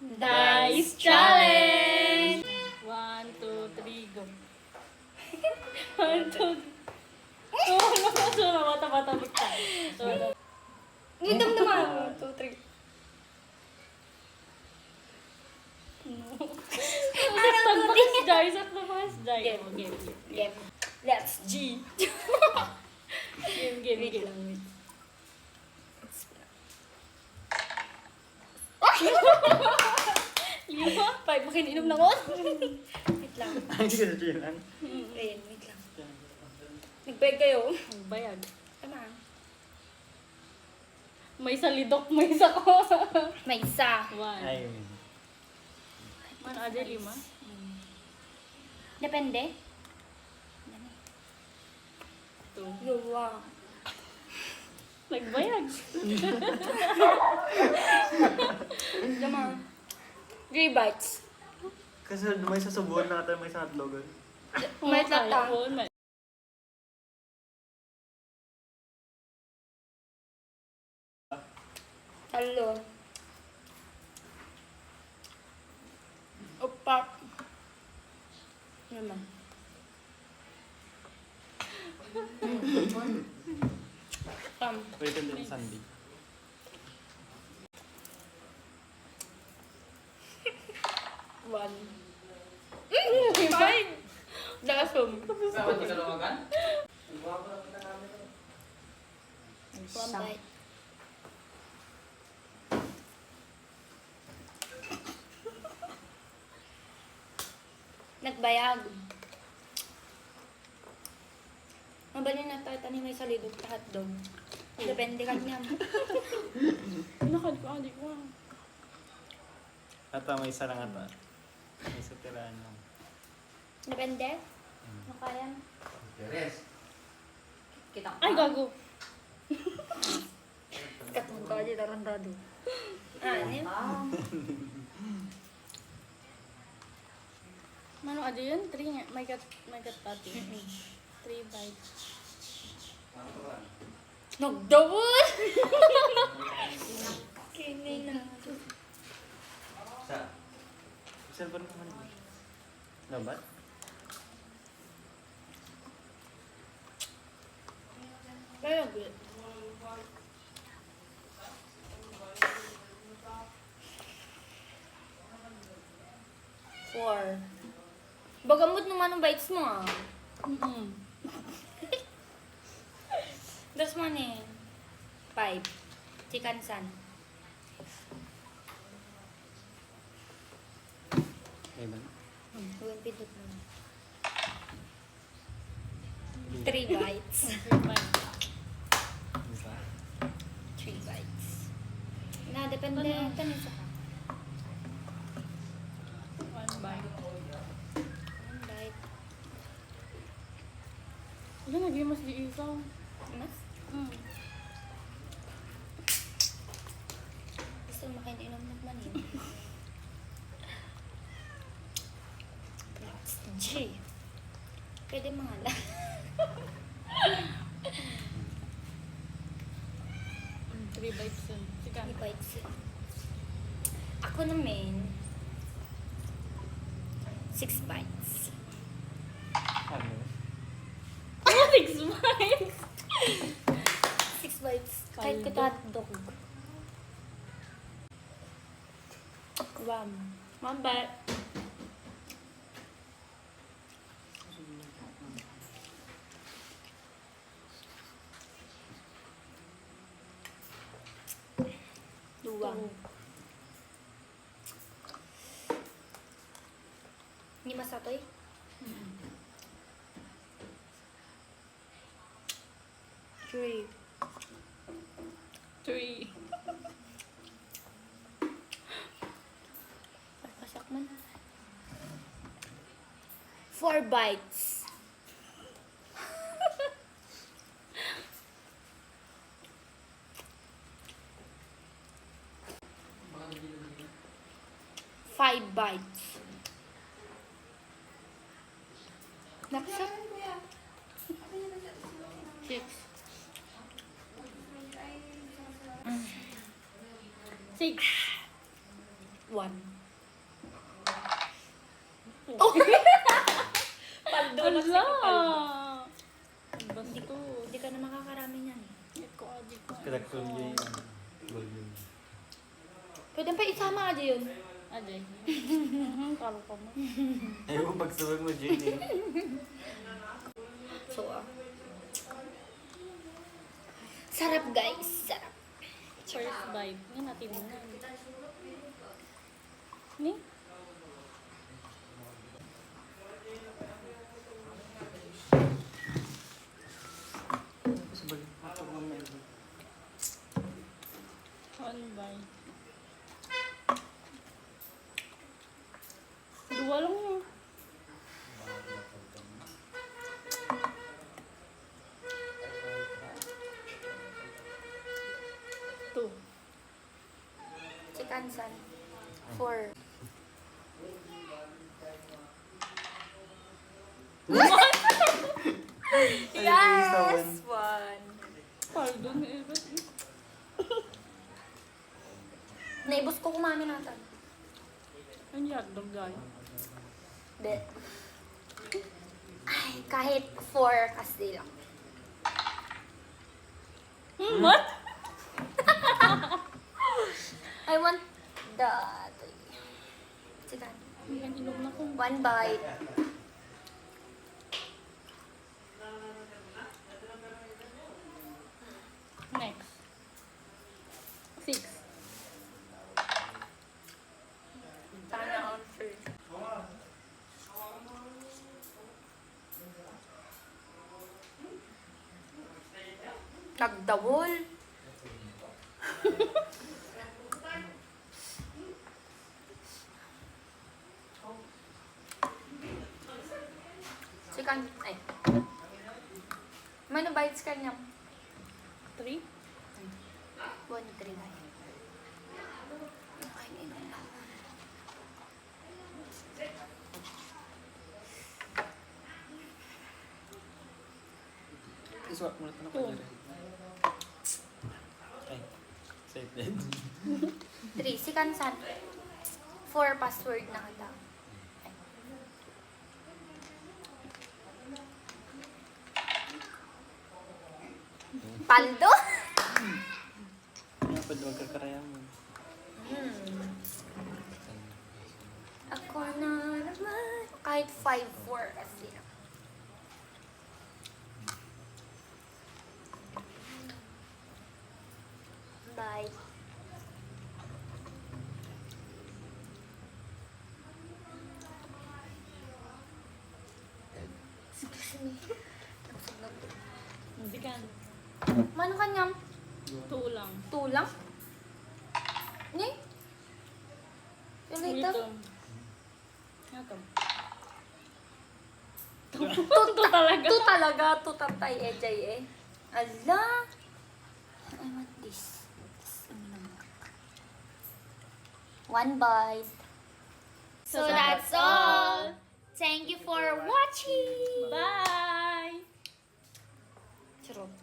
Dice Challenge! 1, 2, 3, go. 1, 2, 3. Oh, bata-bata bigta. Ngidam naman. 1, 2, 3. Sakto mas Jai. Game. Let's G. Game. Lima? 5. Makininom na ko. Wait lang. Ay, hindi ka na chilan. Wait lang. Nag-beg kayo. Ang bayag. Tama. May isa lidok, may isa ko. May isa. 1. Ay, Man, ada 5. Depende. 2. Yuwa. Nagbayag. Tama. 3 bites. kasi may sasabuhan na may sa hotdog. May tata. Hello. Opa. Naman. Pwede din Sunday. One. Five. Dasom. Dapat di ka lumagan? One bite. Nagbayag. Mabalin na tayo tanim may salidog sa hotdog. Depende ka niya. Nakad ko, di ko. Ata may isa lang ata. May isa tiraan lang. Depende. Ano kaya? Teres. Kita ko. Ay, gago. Katong ka dyan, tarandado. Ano yun? Mano, ada yun? 3 nga. May kat pati. 3 bites. Nagdawon! Kini na. Sa? Cellphone naman yun. Labat? Very good. Four. Bagamot naman ang bites mo ah. Das man eh. 5. Chicken san. Ay ba? Huwag pindot mo. 3 bites. 3 bites. Isa. 3 bites. Na, depende. Tanin sa ka. 1 bite. 1 bite. Yan, nag-imas di isa. Mas? Gusto makainom naman yun. G. Pwede mga lang. 3 bites yun. Sige. 3 bites. Ako naman, 6 bites. Ano? 6 bites! 6 bites. Kahit Kaldo. ko hotdog. 1 bite. Dua. Ini mas satu ya? 3. 3. Pasak man. 4 bites. Five bites. Naksak. 6. 6. 1. Oh. Paldo na Ala! si Kapal. Basto. Hindi ka na makakarami niyan. Eko, adi ko. Kalakton yung volume. Pwede pa isama ka yun. Adi. Kalo ka mo. Ayaw ko pagsabag mo, Jane. So, sarap guys, sarap. First bite. Nga natin mo. Ni? Sabag ako mamaya. One bite. Dua lang mo. Two. Chicken san. 4. Yes! 1. Pardon, eh. Ba't Naibos ko kumami natin. ang hotdog guys? Hindi. Ay, kahit 4 kasi lang. What? I want the chicken. Yan, inom na ko. 1 bite. Next. 6. Sana on first. Nagdawol. Chicken, ay. Mano bites ka niya? 3. 1, 3 bite. Okay, inom na. Iswap mo na ito na Oh. Ay, excited. 3, si Kansan. 4 password na kita. Paldo? Ano pa doon kakaraya mo? Ako na naman. Kahit 5-4 kasi. Bye. Excuse me. Hindi ka. Mano kanyang 2 lang. tulang? Ni? Yung later? Ito. Ito. Tuta talaga. Tu talaga. Tu tatay ejay eh. Ala. I want this. Ano naman? 1 bite. So that's all. Thank you for watching. Bye! Charot.